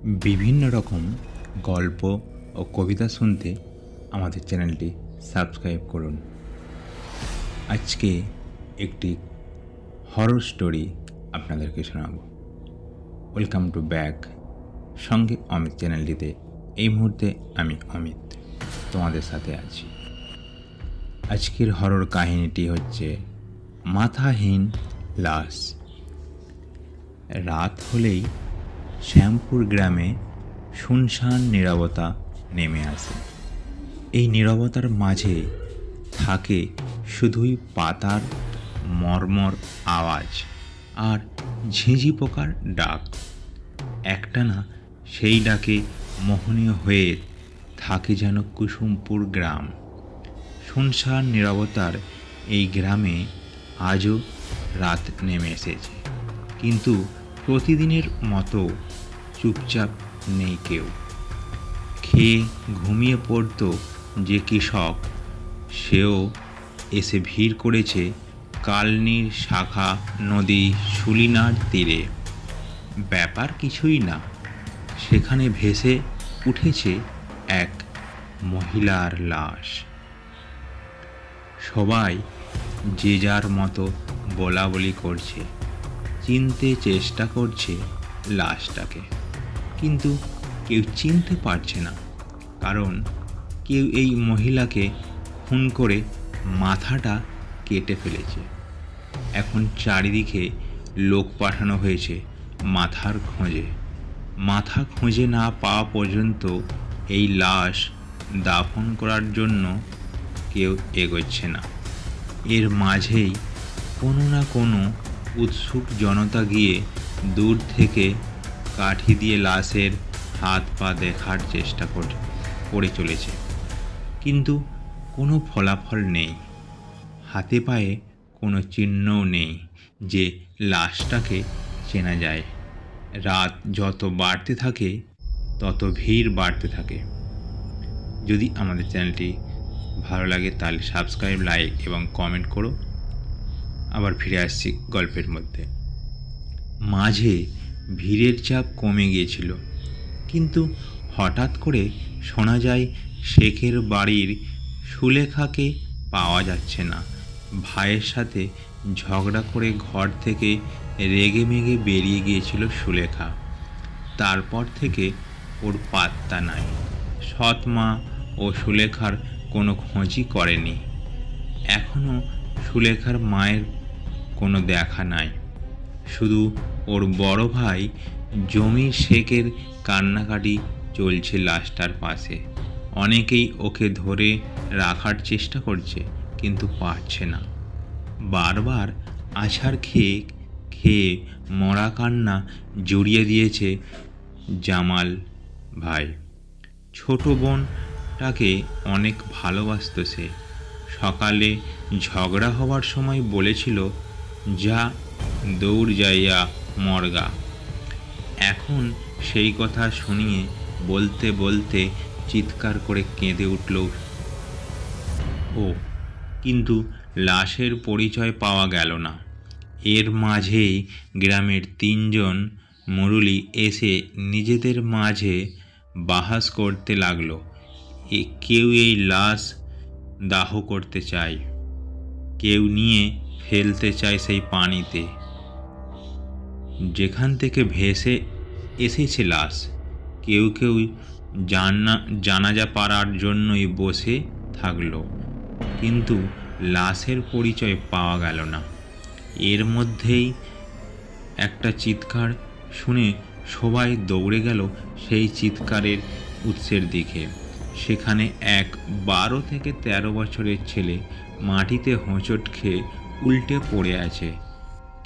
বিভিন্ন রকম গল্প ও কবিতা শুনতে আমাদের চ্যানেলটি সাবস্ক্রাইব করুন। আজকে একটি হরর স্টোরি আপনাদেরকে শোনাব। ওয়েলকাম টু ব্যাক সঙ্গে অমিত চ্যানেলটিতে। এই মুহূর্তে আমি অমিত তোমাদের সাথে আছি। আজকের হরর কাহিনীটি হচ্ছে মাথাহীন লাশ। রাত হলেই শ্যামপুর গ্রামে শুনশান নীরবতা নেমে আসে। এই নীরবতার মাঝে থাকে শুধুই পাতার মর্মর আওয়াজ আর ঝিঁঝি পোকার ডাক। একটানা সেই ডাকে মোহনীয় হয়ে থাকে যেন কুসুমপুর গ্রাম। শুনশান নীরবতার এই গ্রামে আজও রাত নেমে এসেছে, কিন্তু প্রতিদিনের মতো চুপচাপ নেই কেউ। খেয়ে ঘুমিয়ে পড়তো যে কৃষক, সেও এসে ভিড় করেছে কালনির শাখা নদী শুলিনার তীরে। ব্যাপার কিছুই না, সেখানে ভেসে উঠেছে এক মহিলার লাশ। সবাই যে যার মতো বলা বলি করছে, চিনতে চেষ্টা করছে লাশটাকে, কিন্তু কেউ চিনতে পারছে না, কারণ কেউ এই মহিলাকে খুন করে মাথাটা কেটে ফেলেছে। এখন চারিদিকে লোক পাঠানো হয়েছে মাথার খোঁজে। মাথা খুঁজে না পাওয়া পর্যন্ত এই লাশ দাফন করার জন্য কেউ এগোচ্ছে না। এর মাঝেই কোনো না কোনো উৎসুক জনতা গিয়ে দূর থেকে কাঠি দিয়ে লাশের হাত পা দেখার চেষ্টা করে চলেছে, কিন্তু কোনো ফলাফল নেই। হাতে পায়ে কোনো চিহ্নও নেই যে লাশটাকে চেনা যায়। রাত যত বাড়তে থাকে তত ভিড় বাড়তে থাকে। যদি আমাদের চ্যানেলটি ভালো লাগে তাহলে সাবস্ক্রাইব, লাইক এবং কমেন্ট করো। আবার ফিরে আসছি গল্পের মধ্যে। মাঝে ভিড়ের চাপ কমে গিয়েছিল, কিন্তু হঠাৎ করে শোনা যায় শেখের বাড়ির সুলেখাকে পাওয়া যাচ্ছে না। ভাইয়ের সাথে ঝগড়া করে ঘর থেকে রেগে মেগে বেরিয়ে গিয়েছিল সুলেখা। তারপর থেকে ওর পাত্তা নাই। সৎ মা ও সুলেখার কোনো খোঁজই করেনি। এখনও সুলেখার মায়ের কোনো দেখা নাই। শুধু ওর বড় ভাই জমির শেখের কান্নাকাটি চলছে লাশটার পাশে। অনেকেই ওকে ধরে রাখার চেষ্টা করছে, কিন্তু পারছে না। বারবার আছাড় খেয়ে খেয়ে মরা কান্না জড়িয়ে দিয়েছে জামাল ভাই। ছোট বোনটাকে অনেক ভালোবাসত সে। সকালে ঝগড়া হওয়ার সময় বলেছিল, যা দৌড় যাইয়া মরগা। এখন সেই কথা শুনিয়ে বলতে বলতে চিৎকার করে কেঁদে উঠল ও, কিন্তু লাশের পরিচয় পাওয়া গেল না। এর মাঝেই গ্রামের 3 জন মুরুলি এসে নিজেদের মাঝে বাহাস করতে লাগলো। কেউ এই লাশ দাহ করতে চায়, কেউ নিয়ে ফেলতে চায় সেই পানিতে যেখান থেকে ভেসে এসেছে লাশ। কেউ কেউ জানাজা পাড়ার জন্যই বসে থাকলো, কিন্তু লাশের পরিচয় পাওয়া গেল না। এর মধ্যেই একটা চিৎকার শুনে সবাই দৌড়ে গেল সেই চিৎকারের উৎসের দিকে। সেখানে এক 12 থেকে 13 বছরের ছেলে মাটিতে হোঁচট খেয়ে উল্টে পড়ে আছে,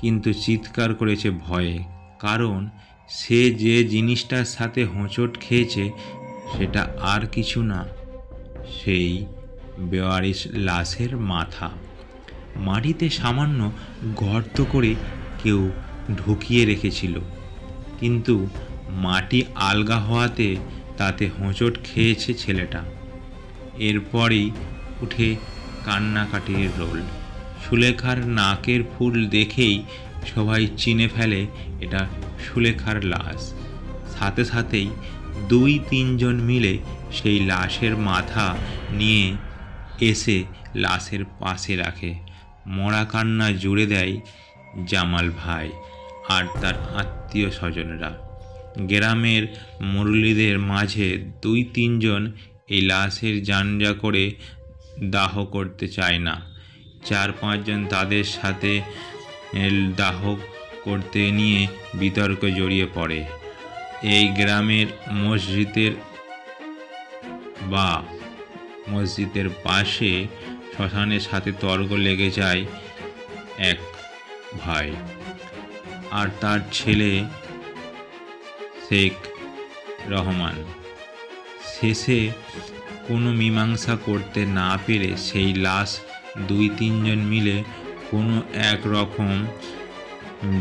কিন্তু চিৎকার করেছে ভয়ে, কারণ সে যে জিনিসটার সাথে হোঁচট খেয়েছে সেটা আর কিছু না, সেই বেওয়ারিশ লাশের মাথা। মাটিতে সামান্য গর্ত করে কেউ ঢুকিয়ে রেখেছিল, কিন্তু মাটি আলগা হওয়াতে তাতে হোঁচট খেয়েছে ছেলেটা। এরপরই উঠে কান্নাকাটির রোল। সুলেখার নাকের ফুল দেখেই সবাই চিনে ফেলে এটা সুলেখার লাশ। সাথে সাথেই 2-3 জন মিলে সেই লাশের মাথা নিয়ে এসে লাশের পাশে রাখে। মরা কান্না জুড়ে দেয় জামাল ভাই আর তার আত্মীয় স্বজনরা। গ্রামের মুরব্বিদের মাঝে 2-3 জন এই লাশের জানাজা করে দাহ করতে চায় না। 4-5 জন তাদের সাথে দাহ করতে নিয়ে বিতর্কে জড়িয়ে পড়ে। এই গ্রামের মসজিদের পাশে শ্মশানের সাথে তর্ক লেগে যায় এক ভাই আর তার ছেলে শেখ রহমান। শেষে কোনো মীমাংসা করতে না পেরে সেই লাশ 2-3 জন মিলে কোনো এক রকম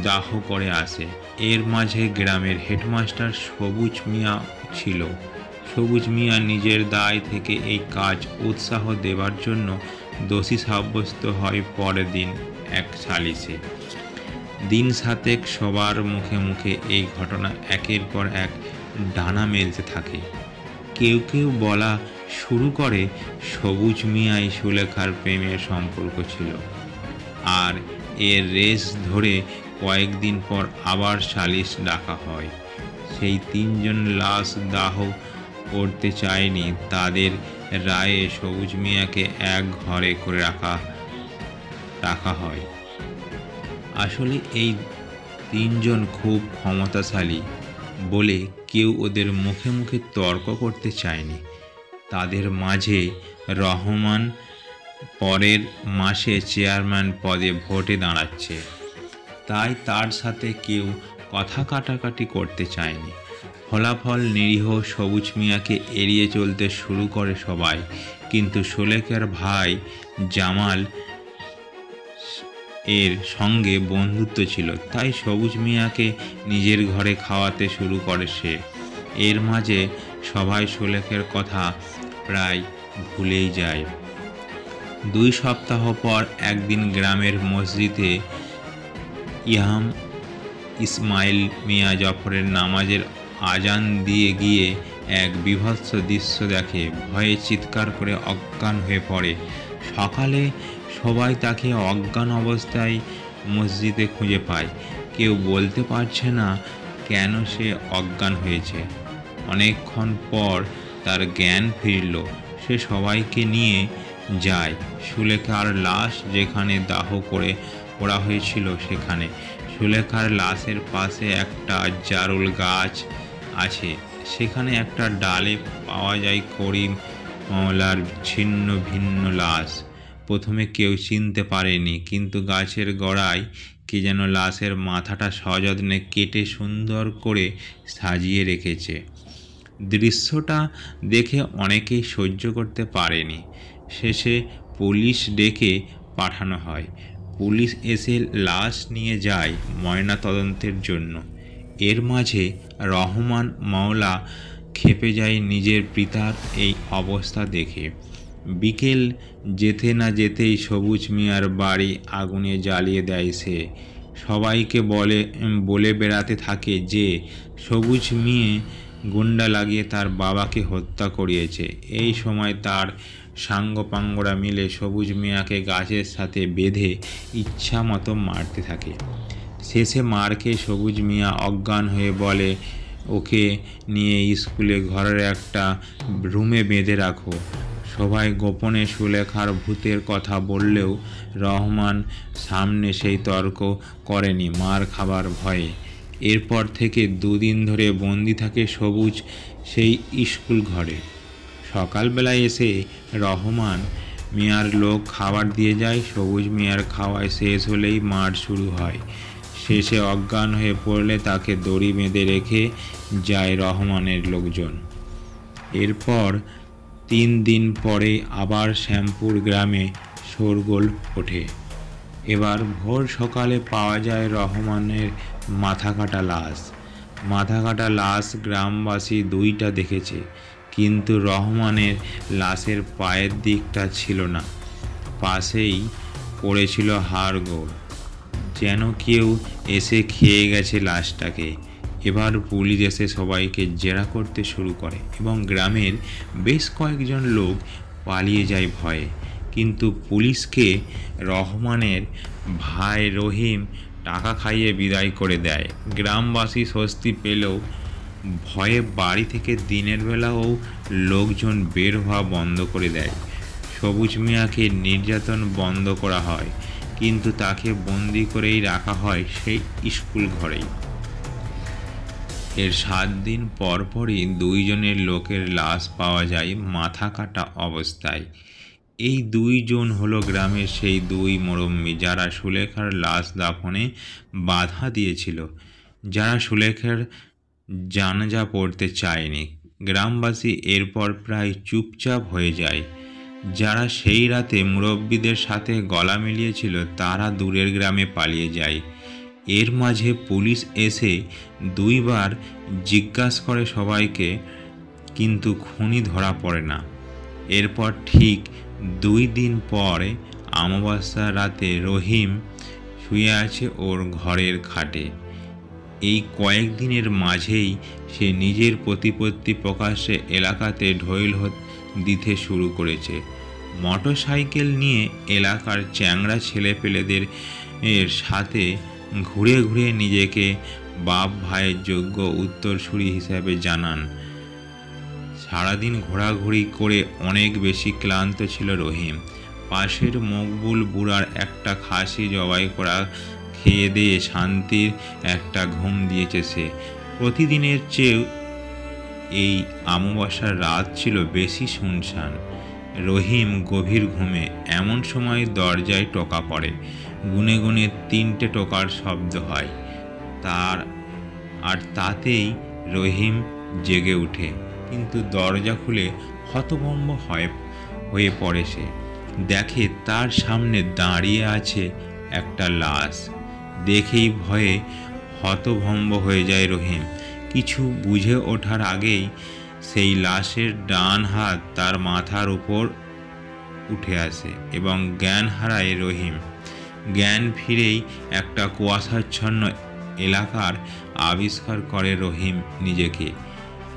দাহ করে আসে। এর মাঝে গ্রামের হেডমাস্টার সবুজ মিয়া ছিল। সবুজ মিয়া নিজের দায় থেকে এই কাজ উৎসাহ দেবার জন্য দোষী সাব্যস্ত হয় পরের দিন এক সালিশে। দিন 7 সবার মুখে মুখে এই ঘটনা একের পর এক ডানা মেলতে থাকে। কেউ কেউ বলা শুরু করে সবুজ মিয়াই সুলেখার প্রেমের সম্পর্ক ছিল। আর এর রেশ ধরে কয়েকদিন পর আবার সালিশ ডাকা হয়। সেই 3 জন লাশ দাহ করতে চায়নি, তাদের রায়ে সবুজ মিয়াকে এক ঘরে করে রাখা হয়। আসলে এই 3 জন খুব ক্ষমতাশালী বলে কেউ ওদের মুখে মুখে তর্ক করতে চায়নি। তাদের মাঝে রহমান পরের মাসে চেয়ারম্যান পদে ভোটে দাঁড়াচ্ছে, তাই তার সাথে কেউ কথা কাটাকাটি করতে চায়নি। ফলাফল নিরীহ সবুজ মিয়াকে এড়িয়ে চলতে শুরু করে সবাই। কিন্তু সুলেখার ভাই জামাল এর সঙ্গে বন্ধুত্ব ছিল, তাই সবুজ মিয়াকে নিজের ঘরে খাওয়াতে শুরু করে সে। এর মাঝে সবাই সুলেখার কথা প্রায় ভুলেই যায়। 2 সপ্তাহ পর একদিন গ্রামের মসজিদে ইমাম ইসমাইল মিয়া জফরের নামাজের আজান দিয়ে গিয়ে এক বীভৎস দৃশ্য দেখে। ভয়ে চিৎকার করে অজ্ঞান হয়ে পড়ে। সকালে সবাই তাকে অজ্ঞান অবস্থায় মসজিদে খুঁজে পায়। কেউ বলতে পারছে না কেন সে অজ্ঞান হয়েছে। অনেকক্ষণ পর তার জ্ঞান ফিরল। সে সবাইকে নিয়ে যায় সুলেখার লাশ যেখানে দাহ করে পোড়া হয়েছিল সেখানে। সুলেখার লাশের পাশে একটা জারুল গাছ আছে, সেখানে একটা ডালে পাওয়া যায় করিম মাওলার ছিন্ন ভিন্ন লাশ। প্রথমে কেউ চিনতে পারেনি, কিন্তু গাছের গোড়ায় কে যেন লাশের মাথাটা সযত্নে কেটে সুন্দর করে সাজিয়ে রেখেছে। দৃশ্যটা দেখে অনেকেই সহ্য করতে পারেনি। শেষে পুলিশ ডেকে পাঠানো হয়। পুলিশ এসে লাশ নিয়ে যায় ময়না তদন্তের জন্য। এর মাঝে রহমান মাওলা ক্ষেপে যায় নিজের পিতার এই অবস্থা দেখে। বিকেল যেতে না যেতেই সবুজ মিয়ার বাড়ি আগুনে জ্বালিয়ে দেয় সে। সবাইকে বলে বেড়াতে থাকে যে সবুজ মিয়া গুন্ডা লাগিয়ে তার বাবাকে হত্যা করিয়েছে। এই সময় তার সাঙ্গপাঙ্গরা মিলে সবুজ মিয়াকে গাছের সাথে বেঁধে ইচ্ছা মতো মারতে থাকে। শেষে মার খেয়ে সবুজ মিয়া অজ্ঞান হয়ে বলে, ওকে নিয়ে স্কুলে ঘরের একটা রুমে বেঁধে রাখো। সবাই গোপনে সুলেখার ভূতের কথা বললেও রহমান সামনে সেই তর্ক করেনি মার খাবার ভয়ে। এরপর থেকে 2 দিন ধরে বন্দি থাকে সবুজ সেই স্কুল ঘরে। সকালবেলায় এসে রহমান মিয়ার লোক খাবার দিয়ে যায়। সবুজ মিয়ার খাওয়ায় শেষ হলেই মার শুরু হয়। শেষে অজ্ঞান হয়ে পড়লে তাকে দড়ি বেঁধে রেখে যায় রহমানের লোকজন। এরপর 3 দিন পরে আবার শ্যামপুর গ্রামে শোরগোল ওঠে। এবার ভোর সকালে পাওয়া যায় রহমানের মাথা কাটা লাশ। গ্রামবাসী 2টা দেখেছে, কিন্তু রহমানের লাশের পায়ের দিকটা ছিল না, পাশেই পড়েছিল হাড়গোড়, যেন কেউ এসে খেয়ে গেছে লাশটাকে। এবার পুলিশ এসে সবাইকে জেরা করতে শুরু করে এবং গ্রামের বেশ কয়েকজন লোক পালিয়ে যায় ভয়ে। কিন্তু পুলিশকে রহমানের ভাই রহিম টাকা খাইয়ে বিদায় করে দেয়। গ্রামবাসী স্বস্তি পেলেও ভয়ে বাড়ি থেকে দিনের বেলাও লোকজন বের হওয়া বন্ধ করে দেয়। সবুজ মিয়াকে নির্যাতন বন্ধ করা হয়, কিন্তু তাকে বন্দি করেই রাখা হয় সেই স্কুল ঘরেই। এর 7 দিন পরপরই 2 জনের লোকের লাশ পাওয়া যায় মাথা কাটা অবস্থায়। এই 2 জন হলো গ্রামের সেই 2 মুরব্বি যারা সুলেখার লাশ দাফনে বাধা দিয়েছিল, যারা সুলেখার জানাজা পড়তে চায়নি। গ্রামবাসী এরপর প্রায় চুপচাপ হয়ে যায়। যারা সেই রাতে মুরব্বিদের সাথে গলা মিলিয়েছিল তারা দূরের গ্রামে পালিয়ে যায়। এর মাঝে পুলিশ এসে 2 বার জিজ্ঞাসা করে সবাইকে, কিন্তু খুনি ধরা পড়ে না। এরপর ঠিক 2 দিন পরে অমাবস্যার রাতে রহিম শুয়ে আছে ওর ঘরের খাটে। এই কয়েকদিনের মাঝেই সে নিজের প্রতিপত্তি প্রকাশ্যে এলাকাতে ঢোল দিতে শুরু করেছে। মোটরসাইকেল নিয়ে এলাকার চ্যাংড়া ছেলেপেলেদের সাথে ঘুরে ঘুরে নিজেকে বাপ ভাইয়ের যোগ্য উত্তরসূরি হিসাবে জানান। সারাদিন ঘোরাঘুরি করে অনেক বেশি ক্লান্ত ছিল রহিম। পাশের মকবুল বুড়ার একটা খাসি জবাই করা খেয়ে দিয়ে শান্তির একটা ঘুম দিয়েছে সে। প্রতিদিনের চেয়েও এই অমাবস্যার রাত ছিল বেশি শুনশান। রহিম গভীর ঘুমে। এমন সময় দরজায় টোকা পড়ে। গুনে গুনে 3টে টোকার শব্দ হয়। তাতেই রহিম জেগে ওঠে, কিন্তু দরজা খুলে হতভম্ব হয়ে পড়ে সে। দেখে তার সামনে দাঁড়িয়ে আছে একটা লাশ। দেখেই ভয়ে হতভম্ব হয়ে যায় রহিম। কিছু বুঝে ওঠার আগেই সেই লাশের ডান হাত তার মাথার উপর উঠে আসে এবং জ্ঞান হারায় রহিম। জ্ঞান ফিরেই একটা কুয়াশাচ্ছন্ন এলাকার আবিষ্কার করে রহিম নিজেকে।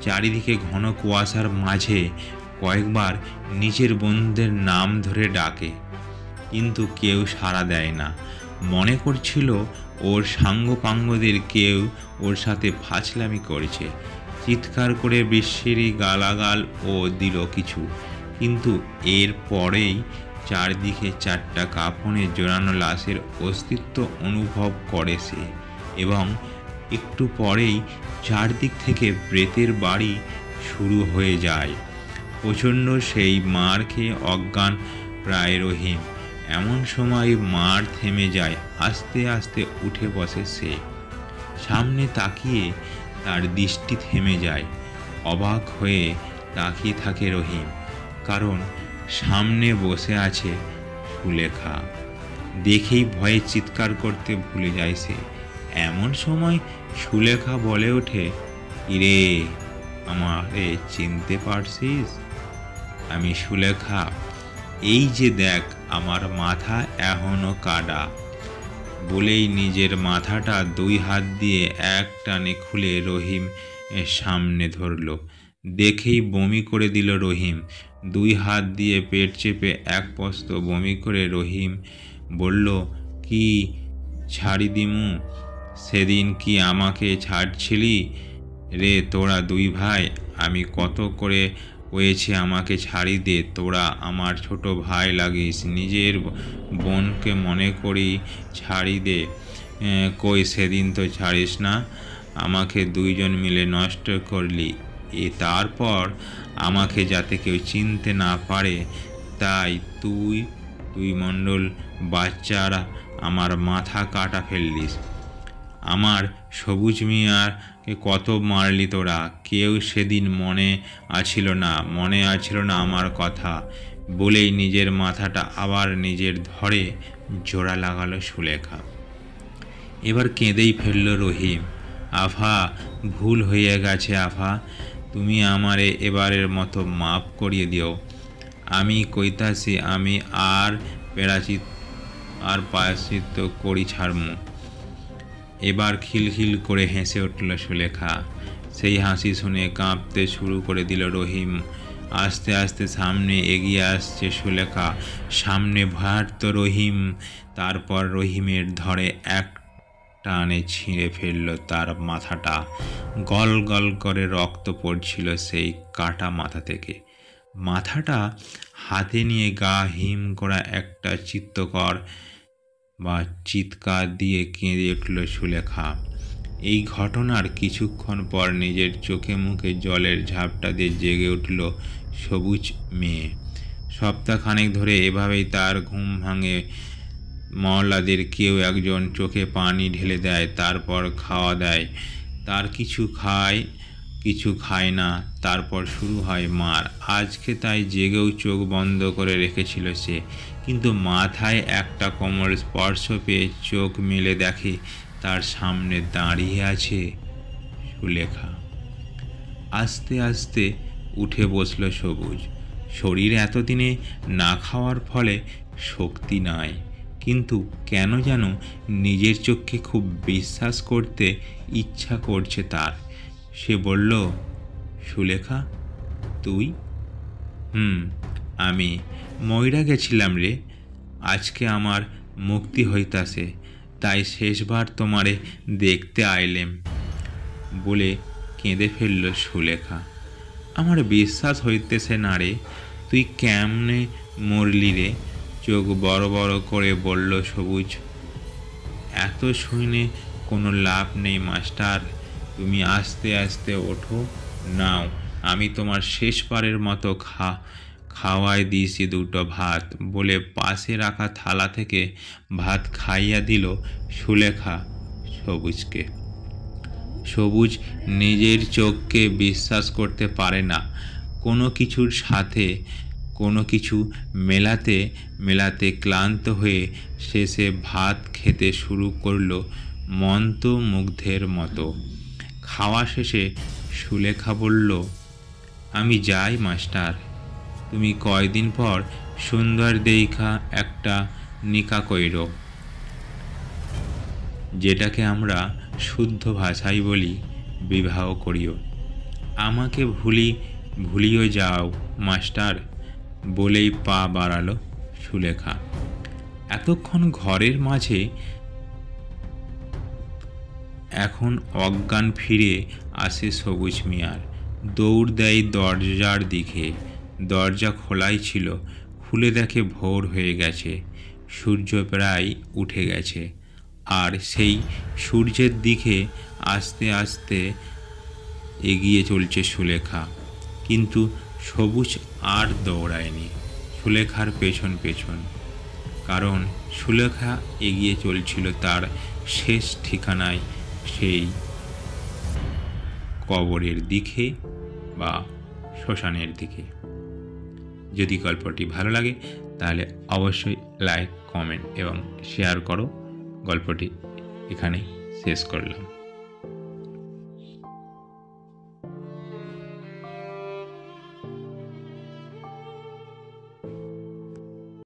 চারিদিকে ঘন কুয়াশার মাঝে কয়েকবার নিজের বন্ধুদের নাম ধরে ডাকে, কিন্তু কেউ সাড়া দেয় না। মনে করছিল ওর সাঙ্গপাঙ্গদের কেউ ওর সাথে ফাজলামি করছে। চিৎকার করে বিশ্বেরই গালাগাল ও দিল কিছু, কিন্তু এর পরেই চারদিকে 4টা কাফনে জোড়ানো লাশের অস্তিত্ব অনুভব করে সে, এবং একটু পরেই চারদিক থেকে প্রেতের বাড়ি শুরু হয়ে যায়। প্রচণ্ড সেই মার খেয়ে অজ্ঞান প্রায় রহিম। এমন সময় মার থেমে যায়। আস্তে আস্তে উঠে বসে সে। সামনে তাকিয়ে তার দৃষ্টি থেমে যায়। অবাক হয়ে তাকিয়ে থাকে রহিম, কারণ সামনে বসে আছে সুলেখা। দেখেই ভয়ে চিৎকার করতে ভুলে যায় সে। এমন সময় সুলেখা বলে ওঠে, ইরে, আমারে চিনতে পারছিস? আমি সুলেখা। এই যে দেখ, আমার মাথা এখনো কাটা। বলেই নিজের মাথাটা 2 হাত দিয়ে এক টানে খুলে রহিম সামনে ধরল। দেখেই বমি করে দিল রহিম। 2 হাত দিয়ে পেট চেপে এক পস্ত বমি করে রহিম বলল, কি ছাড়ি দিমু? সেদিন কি আমাকে ছাড়ছিলি রে তোরা 2 ভাই? আমি কত করে হয়েছে আমাকে ছাড়ি দে, তোরা আমার ছোট ভাই লাগিস, নিজের বোনকে মনে করি ছাড়ি দে। কই সেদিন তো ছাড়িস না, আমাকে 2 জন মিলে নষ্ট করলি। তারপর আমাকে যাতে কেউ চিনতে না পারে তাই তুই মণ্ডল বাচ্চারা আমার মাথা কাটা ফেললিস। আমার সবুজ মিয়াকে কত মারলি তোরা, কেউ সেদিন মনে আছিল না আমার কথা। বলেই নিজের মাথাটা আবার নিজের ধরে জোড়া লাগালো সুলেখা। এবার কেঁদেই ফেলল রহিম। আফা, ভুল হয়ে গেছে আফা, তুমি আমারে এবারের মতো মাফ করিয়ে দিও। আমি কইতাছি আমি আর প্রায়শ্চিত্ত করি ছাড়মু। এবার খিলখিল করে হেসে উঠল সুলেখা। সেই হাসি শুনে কাঁপতে শুরু করে দিল রহিম। আস্তে আস্তে সামনে এগিয়ে আসছে সুলেখা, সামনে ভয়ার্ত রহিম। তারপর রহিমের ধরে এক টানে ছিঁড়ে ফেলল তার মাথাটা। গল গল করে রক্ত পড়ছিল সেই কাটা মাথা থেকে। মাথাটা হাতে নিয়ে গা হিম করা একটা চিৎকার দিয়ে কেঁদে উঠল সুলেখা। এই ঘটনার কিছুক্ষণ পর নিজের চোখে মুখে জলের ঝাপটা দিয়ে জেগে উঠল সবুজ মেয়ে। সপ্তাহখানেক ধরে এভাবেই তার ঘুম ভাঙে। মহল্লাদের কেউ একজন চোখে পানি ঢেলে দেয়, তারপর খাওয়া দেয়। তার কিছু খায়, কিছু খায় না। তারপর শুরু হয় মার। আজকে তাই জেগেও চোখ বন্ধ করে রেখেছিল সে, কিন্তু মাথায় একটা কোমল স্পর্শ পেয়ে চোখ মেলে দেখে তার সামনে দাঁড়িয়ে আছে সুলেখা। আস্তে আস্তে উঠে বসল সবুজ। শরীর এতদিনে না খাওয়ার ফলে শক্তি নাই, কিন্তু কেন যেন নিজের চোখকে খুব বিশ্বাস করতে ইচ্ছা করছে তার। সে বলল, সুলেখা তুই? আমি ময়রা গেছিলাম রে। আজকে আমার মুক্তি হইতাছে, তাই শেষবার তোমারে দেখতে আইলেম বলে কেঁদে ফেলল সুলেখা। আমার বিশ্বাস হইতেছে না রে, তুই কেমনে মরলি রে? চোখ বড় বড় করে বলল সবুজ। এত শুনে কোনো লাভ নেই মাস্টার, তুমি আস্তে আস্তে ওঠো, নাও আমি তোমার শেষবারের মতো খাওয়াই দিয়েছি দুটো ভাত বলে পাশে রাখা থালা থেকে ভাত খাইয়া দিল সুলেখা সবুজকে। সবুজ নিজের চোখকে বিশ্বাস করতে পারে না। কোনো কিছুর সাথে কোনো কিছু মেলাতে মেলাতে ক্লান্ত হয়ে শেষে ভাত খেতে শুরু করলো মন্ত্রমুগ্ধের মতো। খাওয়া শেষে সুলেখা বলল, আমি যাই মাস্টার, তুমি কয়দিন পর সুন্দর দেইখা একটা নিকা কইরো, যেটাকে আমরা শুদ্ধ ভাষায় বলি বিবাহ করিও। আমাকে ভুলিও যাও মাস্টার বলেই পা বাড়ালো সুলেখা। এতক্ষণ ঘরের মাঝে এখন অজ্ঞান ফিরে আসে সবুজ মিয়ার। দৌড় দেয় দরজার দিকে। দরজা খোলাই ছিল, খুলে দেখে ভোর হয়ে গেছে, সূর্য প্রায় উঠে গেছে। আর সেই সূর্যের দিকে আস্তে আস্তে এগিয়ে চলছে সুলেখা। কিন্তু সবুজ আর দৌড়ায়নি সুলেখার পেছন পেছন, কারণ সুলেখা এগিয়ে চলছিল তার শেষ ঠিকানায়, সেই কবরের দিকে বা শ্মশানের দিকে। যদি গল্পটি ভালো লাগে তাহলে অবশ্যই লাইক, কমেন্ট এবং শেয়ার করো। গল্পটি এখানেই শেষ করলাম।